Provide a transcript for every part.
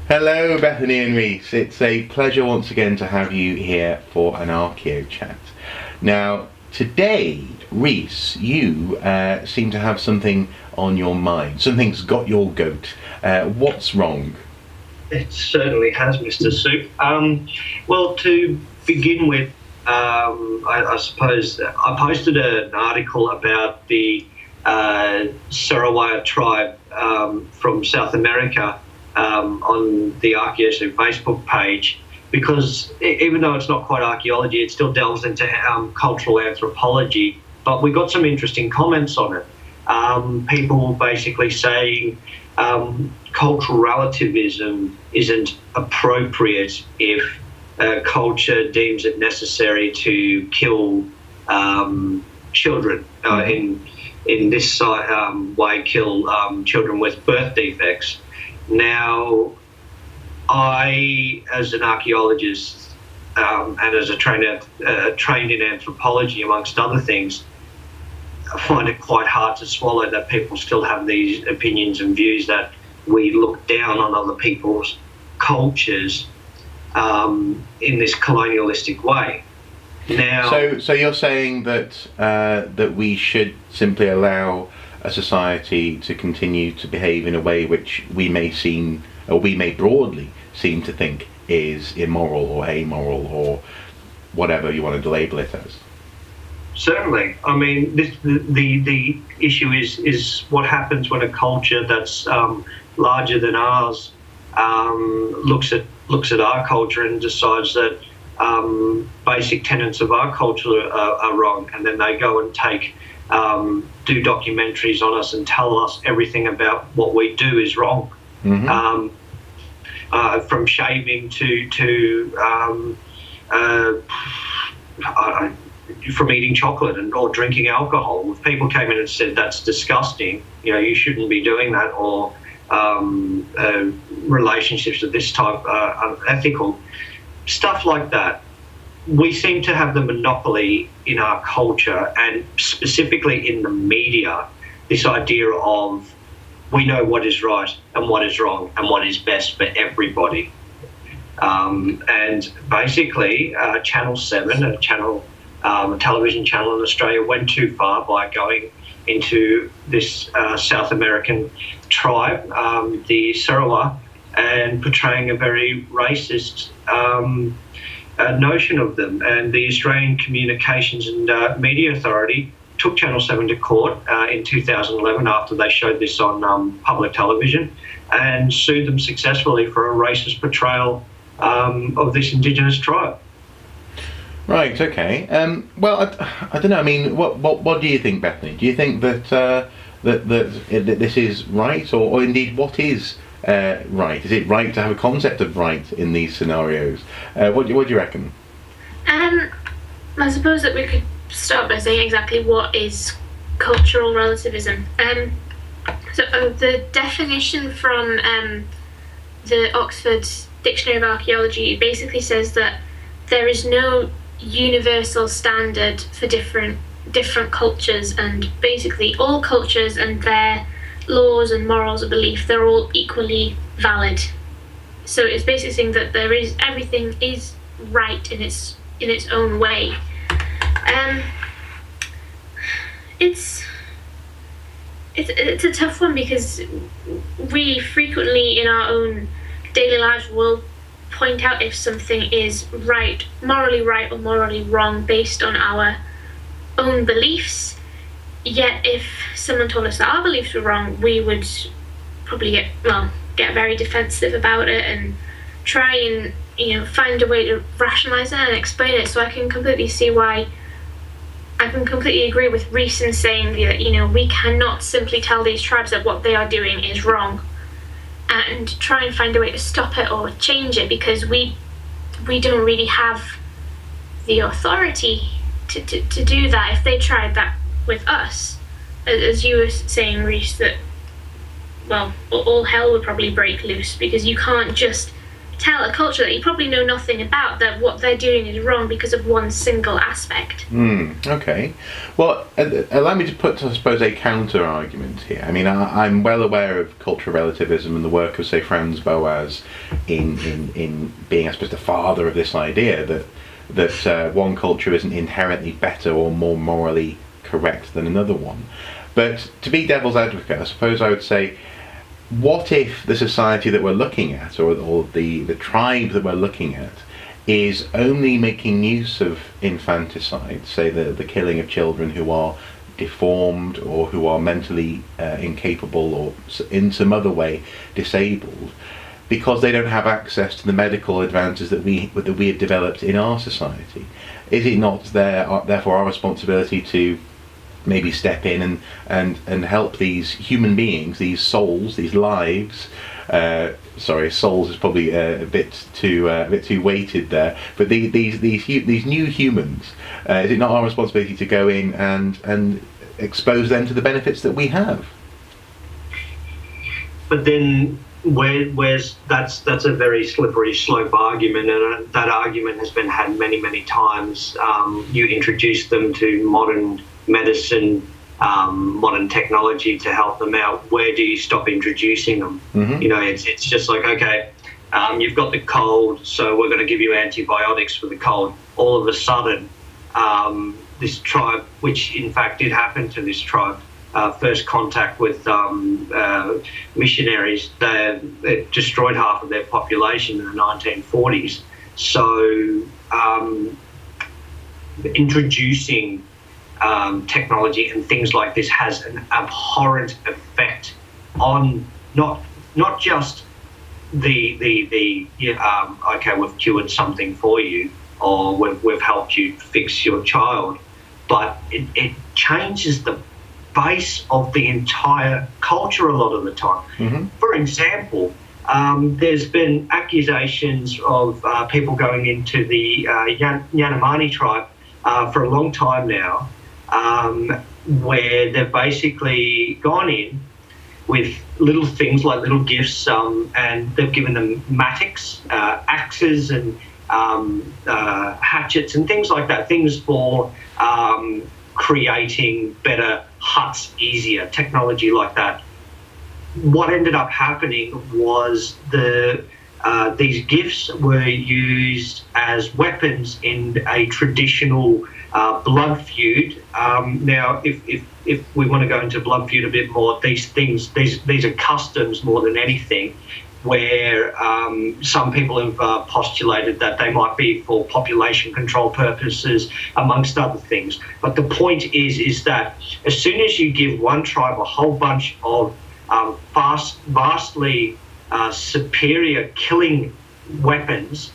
Hello, Bethany and Rhys. It's a pleasure once again to have you here for an Archaeo-Chat. Now, today, Rhys, you seem to have something on your mind. Something's got your goat. What's wrong? It certainly has, Mr. Soup. Well, to begin with, I suppose I posted an article about the Sarawak tribe from South America on the Archaeology Facebook page, because even though it's not quite archaeology, it still delves into cultural anthropology. But we got some interesting comments on it. People basically saying cultural relativism isn't appropriate if culture deems it necessary to kill children, in this way kill children with birth defects. Now, I, as an archaeologist and as a trained in anthropology, amongst other things, I find it quite hard to swallow that people still have these opinions and views that we look down on other people's cultures in this colonialistic way. Now, so you're saying that that we should simply allow a society to continue to behave in a way which we may broadly seem to think is immoral or amoral or whatever you want to label it as? certainly. I mean, the issue is what happens when a culture that's larger than ours looks at our culture and decides that basic tenets of our culture are wrong, and then they go and do documentaries on us and tell us everything about what we do is wrong. Mm-hmm. From shaving from eating chocolate or drinking alcohol. If people came in and said that's disgusting, you shouldn't be doing that, or relationships of this type are unethical, stuff like that. We seem to have the monopoly in our culture, and specifically in the media, this idea of we know what is right and what is wrong and what is best for everybody. And basically, Channel 7, a television channel in Australia, went too far by going into this South American tribe, the Sarawak, and portraying a very racist notion of them. And the Australian Communications and Media Authority took Channel 7 to court in 2011 after they showed this on public television, and sued them successfully for a racist portrayal of this Indigenous tribe. Right. Okay. Well, I don't know. I mean, what do you think, Bethany? Do you think that that this is right, or indeed what is right? Is it right to have a concept of right in these scenarios? What do you reckon? I suppose that we could start by saying exactly what is cultural relativism. So the definition from the Oxford Dictionary of Archaeology basically says that there is no universal standard for different cultures, and basically all cultures and their laws and morals of belief, they're all equally valid. So it's basically saying that everything is right in its own way. It's a tough one, because we frequently in our own daily lives will point out if something is morally right or morally wrong based on our own beliefs. Yet if someone told us that our beliefs were wrong, we would probably get very defensive about it and try and find a way to rationalize it and explain it. So I can completely agree with Rhys in saying that we cannot simply tell these tribes that what they are doing is wrong and try and find a way to stop it or change it, because we don't really have the authority to do that. If they tried that with us, as you were saying, Rhys, that all hell would probably break loose, because you can't just tell a culture that you probably know nothing about that what they're doing is wrong because of one single aspect. Okay. Well, allow me to put, I suppose, a counter argument here. I mean, I'm well aware of cultural relativism and the work of, say, Franz Boas in being, I suppose, the father of this idea that one culture isn't inherently better or more morally correct than another one. But to be devil's advocate, I suppose I would say, what if the society that we're looking at, or the tribe that we're looking at, is only making use of infanticide, say the killing of children who are deformed or who are mentally incapable or in some other way disabled, because they don't have access to the medical advances that we have developed in our society? Is it not therefore our responsibility to maybe step in and help these human beings, these souls, these lives? Sorry, souls is probably a bit too weighted there. But these new humans, is it not our responsibility to go in and expose them to the benefits that we have? But then, where's that's a very slippery slope argument, and that argument has been had many times. You introduce them to modern medicine, modern technology to help them out. Where do you stop introducing them? You know, it's just like, okay, you've got the cold, so we're going to give you antibiotics for the cold. All of a sudden, this tribe, which in fact did happen to this tribe, first contact with missionaries, they destroyed half of their population in the 1940s. So introducing technology and things like this has an abhorrent effect on not just the okay, we've cured something for you, or we've helped you fix your child, but it changes the base of the entire culture a lot of the time. For example, there's been accusations of people going into the Yanomami tribe for a long time now, where they've basically gone in with little things like little gifts, and they've given them mattocks, axes and hatchets and things like that, things for creating better huts easier, technology like that. What ended up happening was these gifts were used as weapons in a traditional blood feud. Now, if we want to go into blood feud a bit more, these are customs more than anything, where some people have postulated that they might be for population control purposes, amongst other things. But the point is that as soon as you give one tribe a whole bunch of vastly superior killing weapons,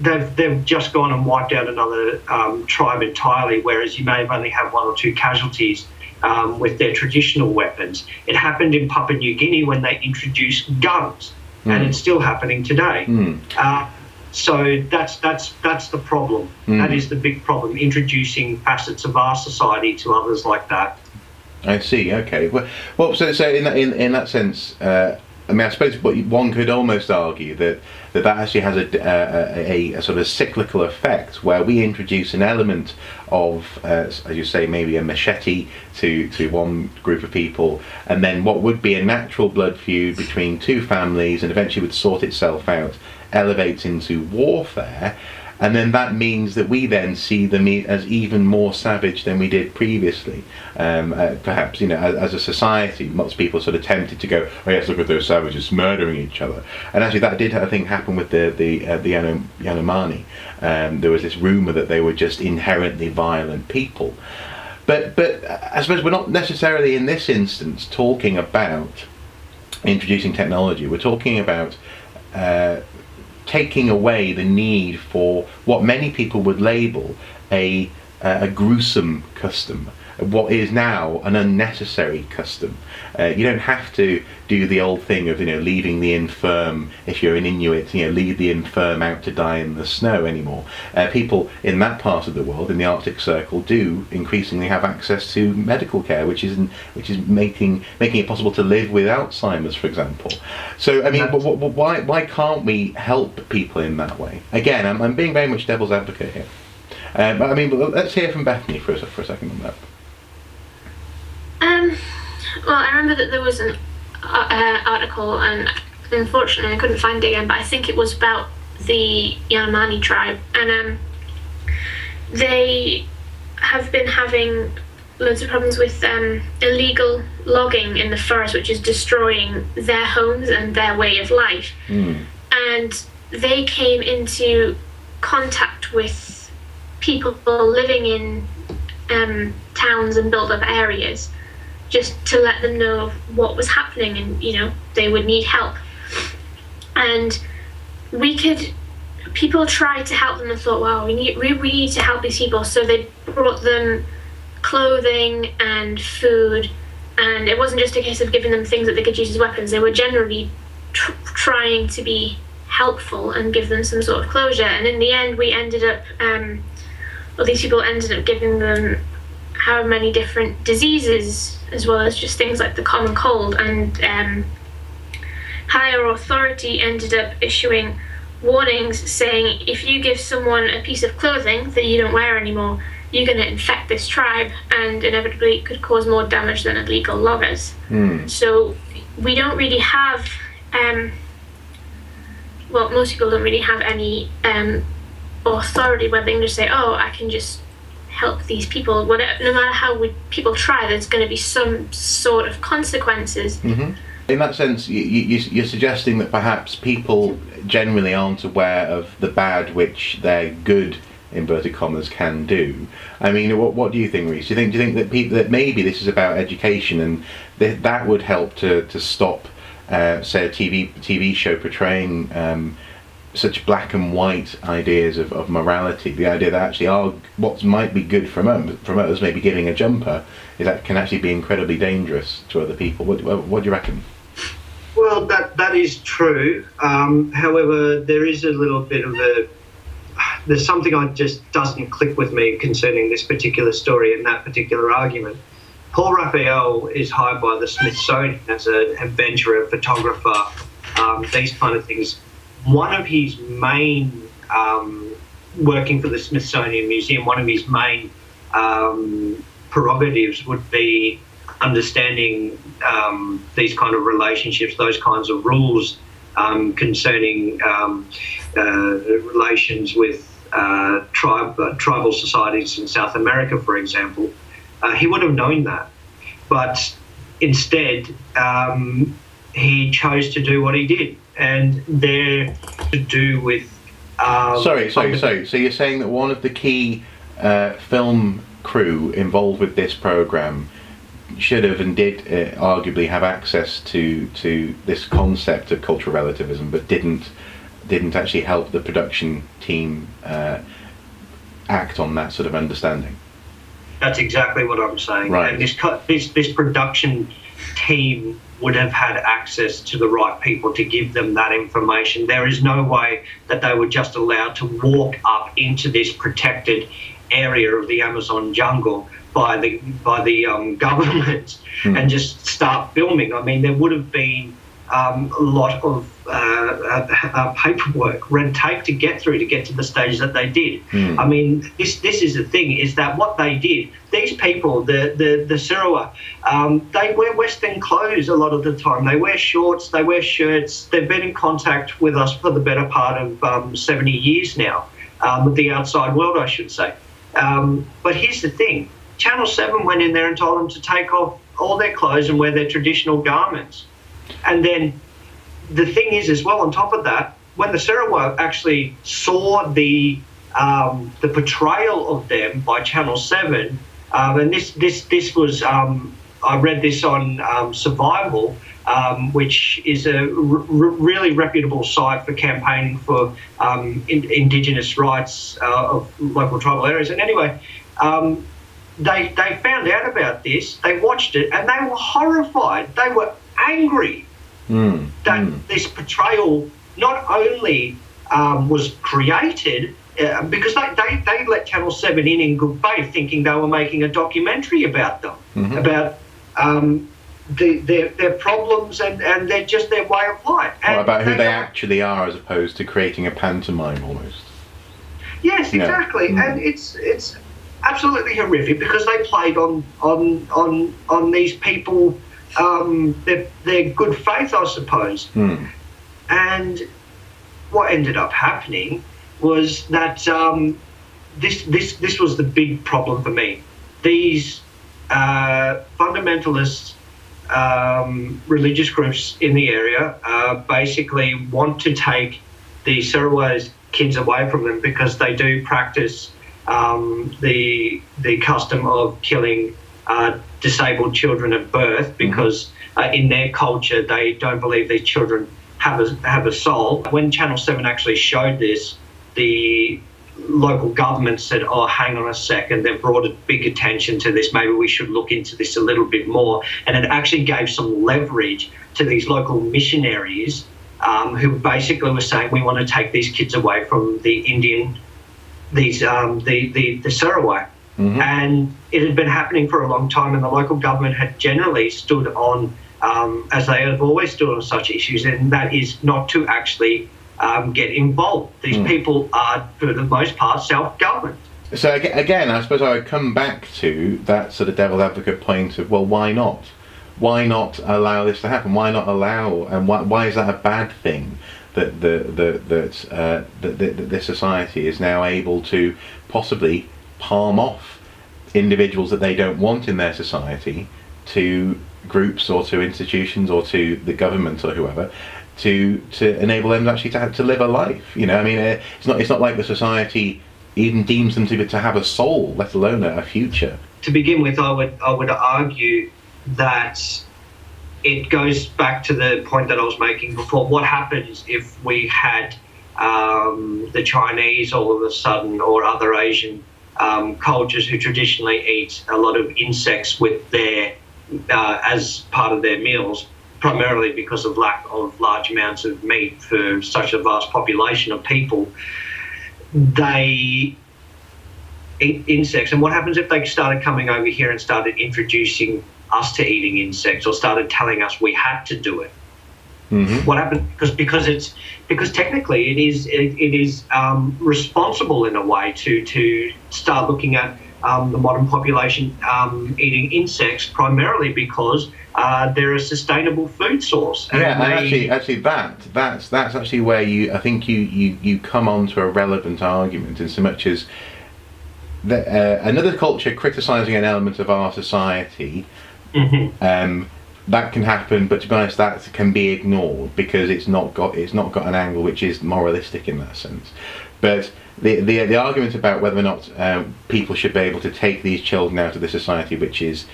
they've just gone and wiped out another tribe entirely, whereas you may have only had one or two casualties with their traditional weapons. It happened in Papua New Guinea when they introduced guns, and it's still happening today. So that's the problem. That is the big problem, introducing facets of our society to others like that. I see. Okay. Well. So in that sense, I mean, I suppose one could almost argue that actually has a sort of cyclical effect, where we introduce an element of, as you say, maybe a machete to one group of people, and then what would be a natural blood feud between two families, and eventually would sort itself out, elevates into warfare. And then that means that we then see them as even more savage than we did previously. Perhaps, as a society, lots of people sort of tempted to go, oh yes, look at those savages murdering each other. And actually that did, I think, happen with the Yanomami. There was this rumour that they were just inherently violent people. But I suppose we're not necessarily in this instance talking about introducing technology. We're talking about taking away the need for what many people would label a gruesome custom, what is now an unnecessary custom. You don't have to do the old thing of leaving the infirm, if you're an Inuit, leave the infirm out to die in the snow anymore. People in that part of the world, in the Arctic Circle, do increasingly have access to medical care, which is making it possible to live with Alzheimer's, for example. So I mean, why can't we help people in that way? Again, I'm being very much devil's advocate here. But I mean, let's hear from Bethany for a second on that. Well, I remember that there was an article, and unfortunately I couldn't find it again, but I think it was about the Yanomami tribe, and they have been having loads of problems with illegal logging in the forest, which is destroying their homes and their way of life. And they came into contact with people living in towns and built-up areas, just to let them know of what was happening, and they would need help. And people tried to help them and thought, wow, we need to help these people. So they brought them clothing and food, and it wasn't just a case of giving them things that they could use as weapons. They were generally trying to be helpful and give them some sort of closure. And in the end, we ended up, these people ended up giving them how many different diseases, as well as just things like the common cold. And higher authority ended up issuing warnings saying, if you give someone a piece of clothing that you don't wear anymore, you're going to infect this tribe, and inevitably it could cause more damage than illegal loggers. So we don't really have, most people don't really have any authority where they can just say, oh, I can just help these people. No matter how people try, there's going to be some sort of consequences. Mm-hmm. In that sense, you're suggesting that perhaps people generally aren't aware of the bad which their good, inverted commas, can do. I mean, what do you think, Rhys? Do you think that maybe this is about education, and that would help to stop, say, a TV show portraying such black and white ideas of morality? The idea that actually what might be good from us, maybe giving a jumper, can actually be incredibly dangerous to other people. What do you reckon? Well, that is true. However, there is a little bit of there's something that just doesn't click with me concerning this particular story and that particular argument. Paul Raphael is hired by the Smithsonian as an adventurer, photographer, these kind of things. One of his main, working for the Smithsonian Museum, one of his main prerogatives would be understanding these kind of relationships, those kinds of rules concerning relations with tribal societies in South America, for example. He would have known that, but instead he chose to do what he did, and they're to do with. Sorry. So you're saying that one of the key film crew involved with this program should have and did arguably have access to this concept of cultural relativism, but didn't actually help the production team act on that sort of understanding. That's exactly what I'm saying. Right. And this production team would have had access to the right people to give them that information. There is no way that they were just allowed to walk up into this protected area of the Amazon jungle by the government and just start filming. I mean, there would have been a lot of paperwork, red tape to get through to get to the stage that they did. I mean, this is the thing, is that what they did, these people, the Sirawa, they wear Western clothes a lot of the time. They wear shorts, they wear shirts. They've been in contact with us for the better part of 70 years now, with the outside world, I should say. But here's the thing. Channel 7 went in there and told them to take off all their clothes and wear their traditional garments. And then the thing is, as well, on top of that, when the Sarawak actually saw the portrayal of them by Channel 7, and this was, I read this on Survival, which is a really reputable site for campaigning for Indigenous rights of local tribal areas. And anyway, they found out about this, they watched it, and they were horrified. They were angry that this portrayal not only was created, because they let Channel 7 in good faith, thinking they were making a documentary about them, about their problems and their way of life. Or about who they actually are, as opposed to creating a pantomime almost. Yes, exactly. And it's absolutely horrific, because they played on these people, their good faith, I suppose. And what ended up happening was that this was the big problem for me. These fundamentalist religious groups in the area basically want to take the Sarawak's kids away from them, because they do practice the custom of killing disabled children at birth, because in their culture they don't believe these children have a soul. When Channel 7 actually showed this, the local government said, oh, hang on a second, they've brought a big attention to this, maybe we should look into this a little bit more. And it actually gave some leverage to these local missionaries who basically were saying, we want to take these kids away from the Sarawak. And it had been happening for a long time, and the local government had generally stood on, as they have always stood on such issues, and that is not to actually get involved. These people are, for the most part, self-governed. So again, I suppose I would come back to that sort of devil's advocate point of, well, why not? Why not allow this to happen? Why not allow? And why is that a bad thing? That this society is now able to possibly palm off individuals that they don't want in their society to groups or to institutions or to the government or whoever, to enable them actually to live a life. You know, I mean, it's not like the society even deems them to have a soul, let alone a future. To begin with, I would argue that it goes back to the point that I was making before. What happens if we had the Chinese all of a sudden, or other Asian cultures who traditionally eat a lot of insects with their as part of their meals, primarily because of lack of large amounts of meat for such a vast population of people? They eat insects, and what happens if they started coming over here and started introducing us to eating insects, or started telling us we had to do it? What happened? Because technically it is responsible in a way to start looking at the modern population eating insects, primarily because they're a sustainable food source. And actually that's actually where I think you come onto a relevant argument, in so much as another culture criticising an element of our society. That can happen, but to be honest, that can be ignored because it's not got an angle which is moralistic in that sense. But the argument about whether or not people should be able to take these children out of the society which is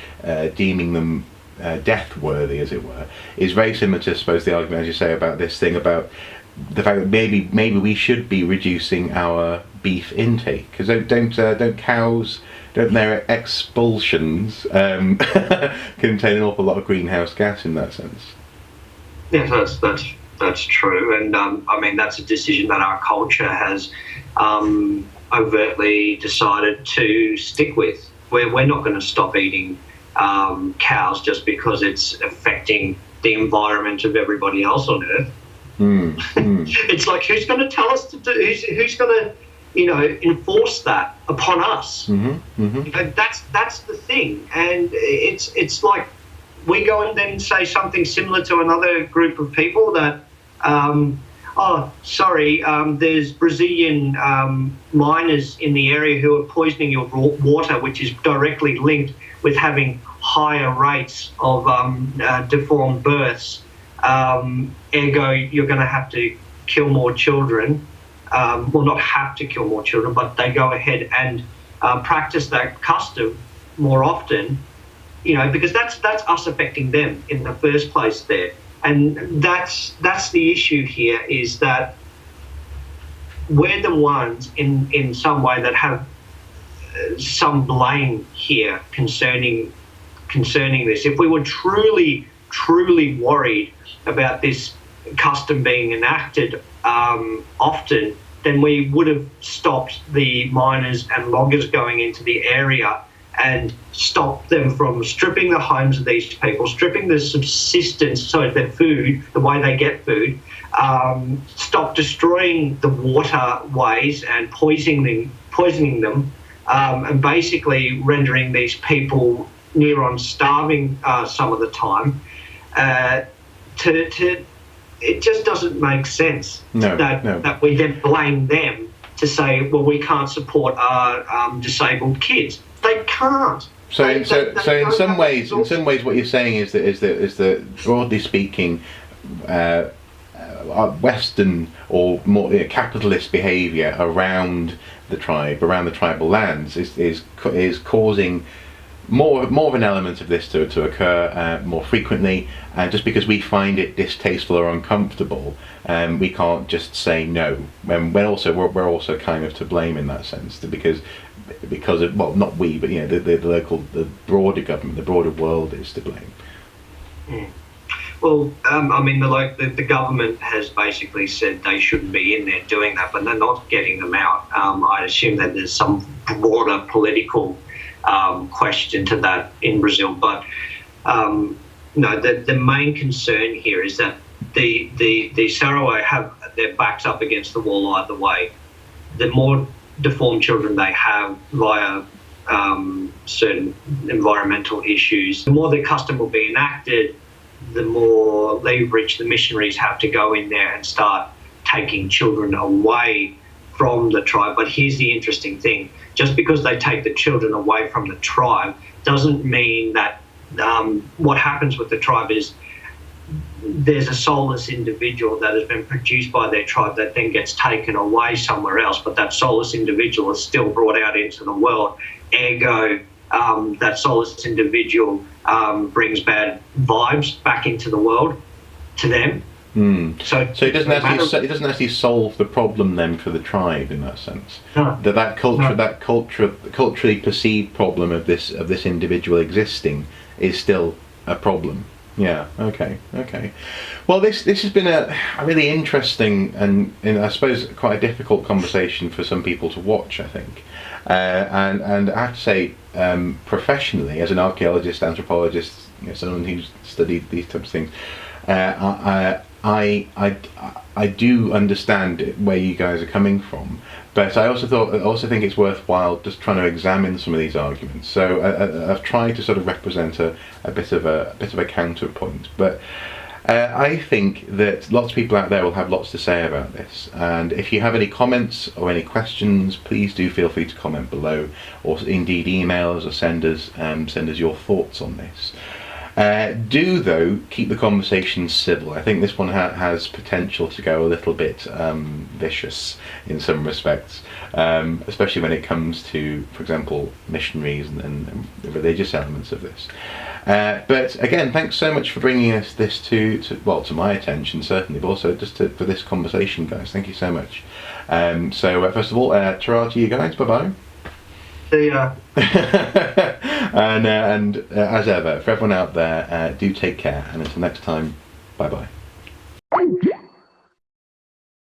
deeming them death worthy, as it were, is very similar to, I suppose, the argument, as you say, about this thing about the fact that maybe we should be reducing our beef intake, because don't cows, don't their expulsions contain an awful lot of greenhouse gas in that sense? Yes, that's true, and I mean, that's a decision that our culture has overtly decided to stick with. We're not going to stop eating cows just because it's affecting the environment of everybody else on Earth. It's like, who's going to tell us to do? Who's going to, enforce that upon us? That's the thing, and it's like we go and then say something similar to another group of people that, there's Brazilian miners in the area who are poisoning your water, which is directly linked with having higher rates of deformed births. Ergo, you're going to have to kill more children. Well, not have to kill more children, but they go ahead and practice that custom more often, because that's us affecting them in the first place there. And that's the issue here, is that we're the ones in some way that have some blame here concerning this. If we were truly worried about this custom being enacted often, then we would have stopped the miners and loggers going into the area and stopped them from stripping the homes of these people, stripping the subsistence, so their food, the way they get food, stop destroying the waterways and poisoning them, and basically rendering these people near on starving some of the time. It just doesn't make sense that we then blame them to say, well, we can't support our disabled kids. They can't. So in some ways, what you're saying is that broadly speaking, Western or more capitalist behaviour around the tribal lands is causing more of an element of this to occur more frequently, and just because we find it distasteful or uncomfortable, we can't just say no. We're also kind of to blame in that sense, because of, well, not we, but the broader government, the broader world is to blame. Mm. Well, I mean, the government has basically said they shouldn't be in there doing that, but they're not getting them out. I assume that there's some broader political question to that in Brazil, but no, the main concern here is that the Sarawak have their backs up against the wall either way. The more deformed children they have via certain environmental issues, the more the custom will be enacted, the more leverage the missionaries have to go in there and start taking children away from the tribe. But here's the interesting thing. Just because they take the children away from the tribe doesn't mean that what happens with the tribe is there's a soulless individual that has been produced by their tribe that then gets taken away somewhere else, but that soulless individual is still brought out into the world. Ergo, that soulless individual brings bad vibes back into the world to them. Mm. So it doesn't actually solve the problem then for the tribe in that sense. No. That culturally perceived problem of this individual existing is still a problem. Yeah. Okay. Well, this has been a really interesting and I suppose quite a difficult conversation for some people to watch, I think. And I have to say, professionally, as an archaeologist, anthropologist, someone who's studied these types of things, I do understand where you guys are coming from, but I also think it's worthwhile just trying to examine some of these arguments. So I've tried to sort of represent a bit of a counterpoint, but I think that lots of people out there will have lots to say about this. And if you have any comments or any questions, please do feel free to comment below, or indeed email us or send us your thoughts on this. Do though keep the conversation civil. I think this one has potential to go a little bit vicious in some respects, especially when it comes to, for example, missionaries and the religious elements of this. But again, thanks so much for bringing this to my attention, certainly, but also just for this conversation, guys. Thank you so much. So first of all, ta-ra to you guys. Bye bye. See ya. And as ever, for everyone out there, do take care, and until next time, bye bye.